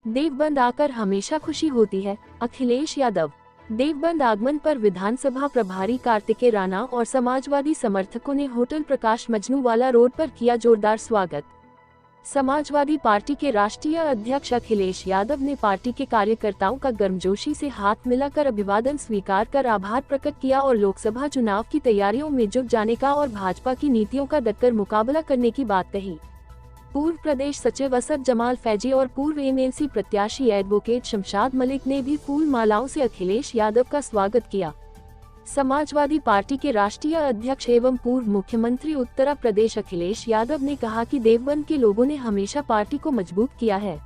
देवबंद आकर हमेशा खुशी होती है, अखिलेश यादव। देवबंद आगमन पर विधानसभा प्रभारी कार्तिकेय राणा और समाजवादी समर्थकों ने होटल प्रकाश मजनूवाला रोड पर किया जोरदार स्वागत। समाजवादी पार्टी के राष्ट्रीय अध्यक्ष अखिलेश यादव ने पार्टी के कार्यकर्ताओं का गर्मजोशी से हाथ मिलाकर अभिवादन स्वीकार कर आभार प्रकट किया और लोकसभा चुनाव की तैयारियों में जुट जाने का और भाजपा की नीतियों का डटकर मुकाबला करने की बात कही। पूर्व प्रदेश सचिव असद जमाल फैजी और पूर्व एमएलसी प्रत्याशी एडवोकेट शमशाद मलिक ने भी फूल मालाओं से अखिलेश यादव का स्वागत किया। समाजवादी पार्टी के राष्ट्रीय अध्यक्ष एवं पूर्व मुख्यमंत्री उत्तर प्रदेश अखिलेश यादव ने कहा कि देवबंद के लोगों ने हमेशा पार्टी को मजबूत किया है।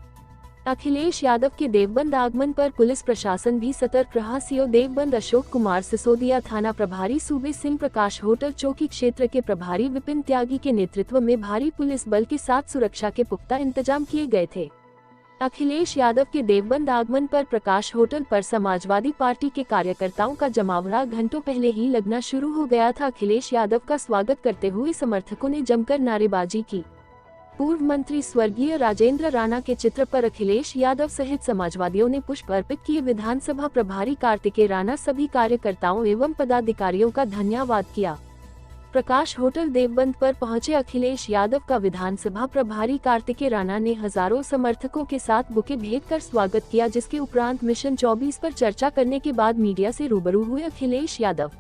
अखिलेश यादव के देवबंद आगमन पर पुलिस प्रशासन भी सतर्क रहा। सीओ देवबंद अशोक कुमार सिसोदिया, थाना प्रभारी सूबे सिंह प्रकाश, होटल चौकी क्षेत्र के प्रभारी विपिन त्यागी के नेतृत्व में भारी पुलिस बल के साथ सुरक्षा के पुख्ता इंतजाम किए गए थे। अखिलेश यादव के देवबंद आगमन पर प्रकाश होटल पर समाजवादी पार्टी के कार्यकर्ताओं का जमावड़ा घंटों पहले ही लगना शुरू हो गया था। अखिलेश यादव का स्वागत करते हुए समर्थकों ने जमकर नारेबाजी की। पूर्व मंत्री स्वर्गीय राजेंद्र राणा के चित्र पर अखिलेश यादव सहित समाजवादियों ने पुष्प अर्पित किए। विधानसभा प्रभारी कार्तिकेय राणा सभी कार्यकर्ताओं एवं पदाधिकारियों का धन्यवाद किया। प्रकाश होटल देवबंद पर पहुंचे अखिलेश यादव का विधानसभा प्रभारी कार्तिकेय राणा ने हजारों समर्थकों के साथ बुके भेंट कर स्वागत किया, जिसके उपरांत मिशन 24 पर चर्चा करने के बाद मीडिया से रूबरू हुए अखिलेश यादव।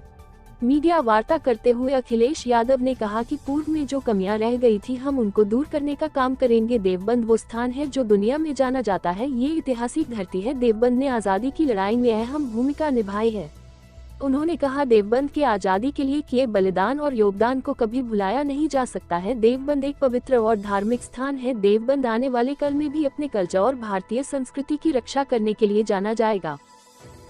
मीडिया वार्ता करते हुए अखिलेश यादव ने कहा कि पूर्व में जो कमियां रह गई थी हम उनको दूर करने का काम करेंगे। देवबंद वो स्थान है जो दुनिया में जाना जाता है, ये ऐतिहासिक धरती है। देवबंद ने आज़ादी की लड़ाई में अहम भूमिका निभाई है। उन्होंने कहा देवबंद के आज़ादी के लिए किए बलिदान और योगदान को कभी भुलाया नहीं जा सकता है। देवबंद एक पवित्र और धार्मिक स्थान है। देवबंद आने वाले कल में भी अपने कल्चर और भारतीय संस्कृति की रक्षा करने के लिए जाना जाएगा।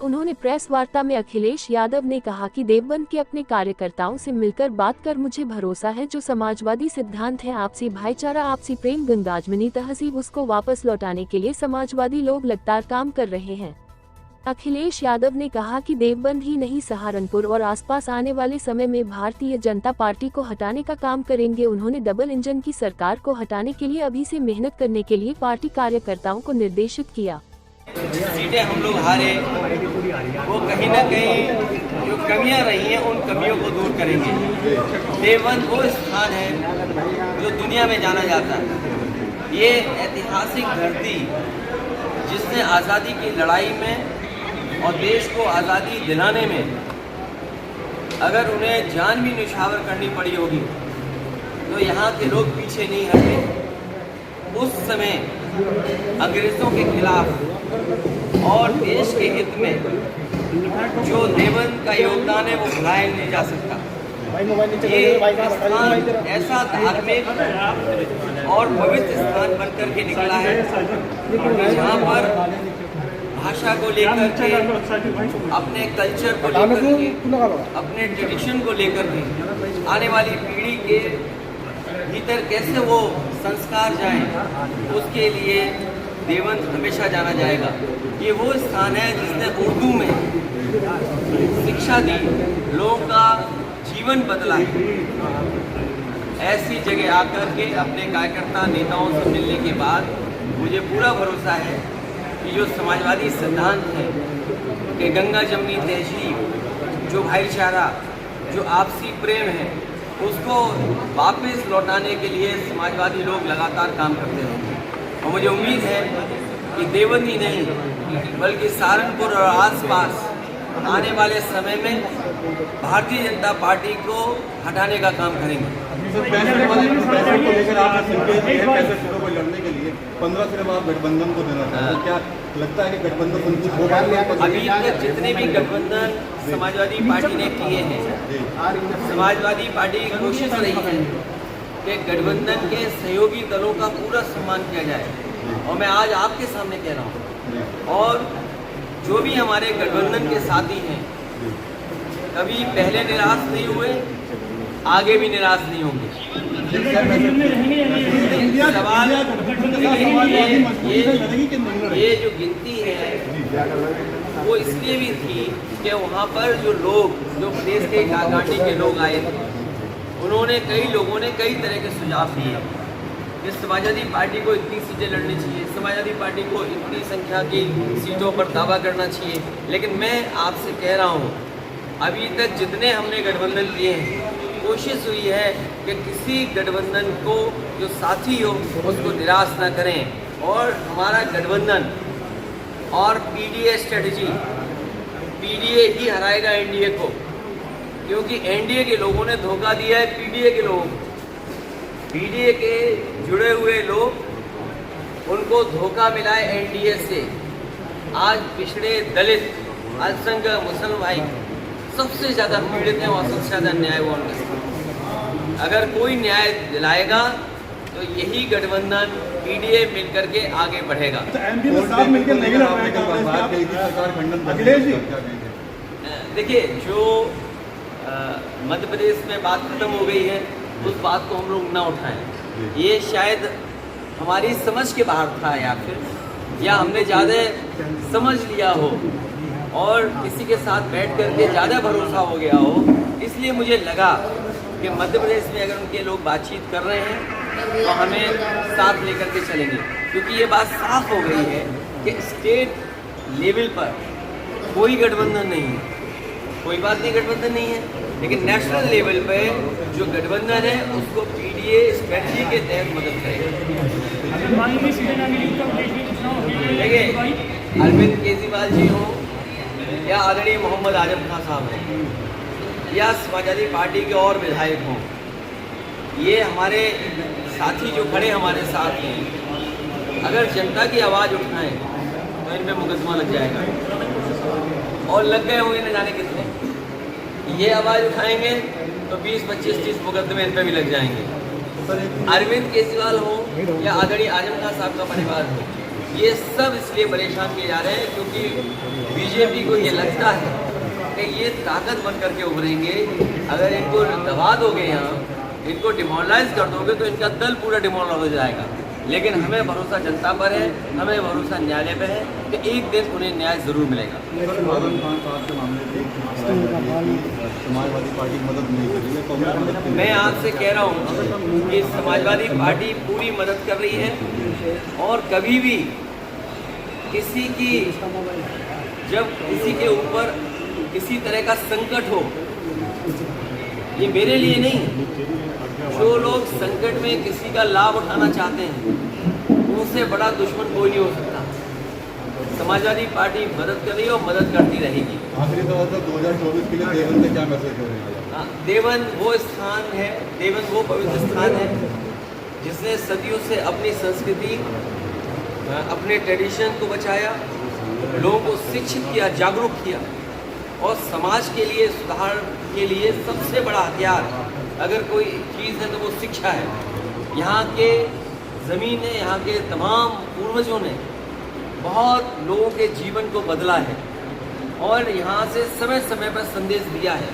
उन्होंने प्रेस वार्ता में अखिलेश यादव ने कहा कि देवबंद के अपने कार्यकर्ताओं से मिलकर बात कर मुझे भरोसा है जो समाजवादी सिद्धांत है, आपसी भाईचारा, आपसी प्रेम, गंगाजमनी तहजीब, उसको वापस लौटाने के लिए समाजवादी लोग लगातार काम कर रहे हैं। अखिलेश यादव ने कहा कि देवबंद ही नहीं, सहारनपुर और आसपास आने वाले समय में भारतीय जनता पार्टी को हटाने का काम करेंगे। उन्होंने डबल इंजन की सरकार को हटाने के लिए अभी से मेहनत करने के लिए पार्टी कार्यकर्ताओं को निर्देशित किया। सीटें हम लोग हारे, वो कहीं न कहीं जो कमियां रही हैं उन कमियों को दूर करेंगे। देवबंद वो स्थान है जो दुनिया में जाना जाता है। ये ऐतिहासिक धरती जिसने आज़ादी की लड़ाई में और देश को आज़ादी दिलाने में अगर उन्हें जान भी निछावर करनी पड़ी होगी तो यहाँ के लोग पीछे नहीं हटे। उस समय अंग्रेज़ों के खिलाफ और देश के हित में जो देवबंद का योगदान है वो भुलाया नहीं जा सकता। ये स्थान ऐसा धार्मिक और पवित्र स्थान बनकर के निकला है जहाँ पर भाषा को लेकर के, अपने कल्चर को लेकर के, अपने ट्रेडिशन को लेकर के आने वाली पीढ़ी के भीतर कैसे वो संस्कार जाएं, उसके लिए देवबंद हमेशा जाना जाएगा। ये वो स्थान है जिसने उर्दू में शिक्षा दी, लोगों का जीवन बदला है। ऐसी जगह आकर के अपने कार्यकर्ता नेताओं से मिलने के बाद मुझे पूरा भरोसा है कि जो समाजवादी सिद्धांत है कि गंगा जमनी तहजीब, जो भाईचारा, जो आपसी प्रेम है, उसको वापस लौटाने के लिए समाजवादी लोग लगातार काम करते रहेंगे। और मुझे उम्मीद है कि देवबंद ही नहीं बल्कि सहारनपुर और आसपास आने वाले समय में भारतीय जनता पार्टी को हटाने का काम करेंगे। लड़ने के लिए 15 सिर्फ आप गठबंधन को देना चाहते हैं, क्या लगता है कि गठबंधन कुछ होगा? अभी तक जितने भी गठबंधन समाजवादी पार्टी ने किए हैं, समाजवादी पार्टी की कोशिश रही है कि गठबंधन के सहयोगी दलों का पूरा सम्मान किया जाए। और मैं आज आपके सामने कह रहा हूँ, और जो भी हमारे गठबंधन के साथी हैं कभी पहले निराश नहीं हुए, आगे भी निराश नहीं होंगे। सवाल ये जो गिनती है वो इसलिए भी थी कि वहाँ पर जो लोग, जो प्रदेश के घाटी के लोग आए थे, उन्होंने कई लोगों ने कई तरह के सुझाव दिए कि समाजवादी पार्टी को इतनी सीटें लड़नी चाहिए। समाजवादी पार्टी को इतनी संख्या की सीटों पर दावा करना चाहिए, लेकिन मैं आपसे कह रहा हूँ अभी तक जितने हमने गठबंधन लिए हैं, कोशिश हुई है कि किसी गठबंधन को जो साथी हो उसको निराश ना करें। और हमारा गठबंधन और पीडीए स्ट्रेटजी, पीडीए ही हराएगा एनडीए को, क्योंकि एनडीए के लोगों ने धोखा दिया है पीडीए के लोगों को। पीडीए के जुड़े हुए लोग, उनको धोखा मिला है एनडीए से। आज पिछड़े, दलित, अल्पसंख्यक, मुसलमान भाई सबसे ज़्यादा पीड़ित हैं और सबसे ज़्यादा न्याय वो उनके साथ। अगर कोई न्याय दिलाएगा तो यही गठबंधन पीडीए मिलकर के आगे बढ़ेगा। देखिए, जो मध्य प्रदेश में बात खत्म हो गई है उस बात को हम लोग ना उठाएं। ये शायद हमारी समझ के बाहर था, या हमने ज़्यादा समझ लिया हो और किसी के साथ बैठ करके ज़्यादा भरोसा हो गया हो। इसलिए मुझे लगा कि मध्य प्रदेश में अगर उनके लोग बातचीत कर रहे हैं तो हमें साथ लेकर के चलेंगे, क्योंकि ये बात साफ हो गई है कि स्टेट लेवल पर कोई गठबंधन नहीं है। कोई बात नहीं, गठबंधन नहीं है, लेकिन नेशनल लेवल पे जो गठबंधन है उसको पीडीए स्ट्रेटजी के तहत मदद करेगा। देखिए, अरविंद केजरीवाल जी हों या आदरणीय मोहम्मद आजम खान साहब हों या समाजवादी पार्टी के और विधायक हों, ये हमारे साथी जो खड़े हमारे साथ हैं, अगर जनता की आवाज़ उठाएं तो इन पे मुकदमा लग जाएगा। और लग गए होंगे न जाने कितने। ये आवाज़ उठाएंगे तो 20, 25, 30 मुकदमे इन पे भी लग जाएंगे। अरविंद केजरीवाल हो या आदरणीय आजम खान साहब का परिवार हो, ये सब इसलिए परेशान किए जा रहे हैं क्योंकि बीजेपी को ये लगता है कि ये ताकत बन करके उभरेंगे। अगर इनको दबा दोगे, यहाँ इनको डिमोरलाइज कर दोगे तो इनका दल पूरा डिमोरलाइज हो जाएगा। लेकिन हमें भरोसा जनता पर है, हमें भरोसा न्यायालय पर है कि एक दिन उन्हें न्याय ज़रूर मिलेगा। समाजवादी पार्टी मदद नहीं कर रही है। मैं आपसे कह रहा हूँ कि समाजवादी पार्टी पूरी मदद कर रही है, और कभी भी किसी की, जब किसी के ऊपर किसी तरह का संकट हो, ये मेरे लिए नहीं, जो लोग संकट में किसी का लाभ उठाना चाहते हैं उनसे बड़ा दुश्मन कोई नहीं हो सकता। समाजवादी पार्टी मदद कर रही है और मदद करती रहेगी। आखिरी तौर पर 2024 के लिए देवन से क्या मैसेज हो रहा है? देवन वो स्थान है, देवन वो पवित्र स्थान है जिसने सदियों से अपनी संस्कृति, अपने ट्रेडिशन को बचाया, लोगों को शिक्षित किया, जागरूक किया, और समाज के लिए, सुधार के लिए सबसे बड़ा हथियार अगर कोई चीज़ है तो वो शिक्षा है। यहाँ के ज़मीन ने, यहाँ के तमाम पूर्वजों ने बहुत लोगों के जीवन को बदला है, और यहाँ से समय समय पर संदेश दिया है।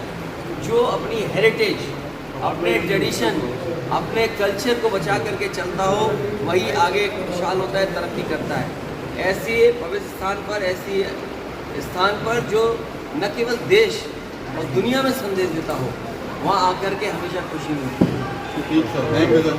जो अपनी हेरिटेज, अपने ट्रेडिशन, अपने कल्चर को बचा करके चलता हो, वही आगे खुशहाल होता है, तरक्की करता है। ऐसे पवित्र स्थान पर, ऐसी स्थान पर जो न केवल देश और दुनिया में संदेश देता हो, वहाँ आकर के हमेशा खुशी मिलती है। ठीक सर, थैंक यू सर।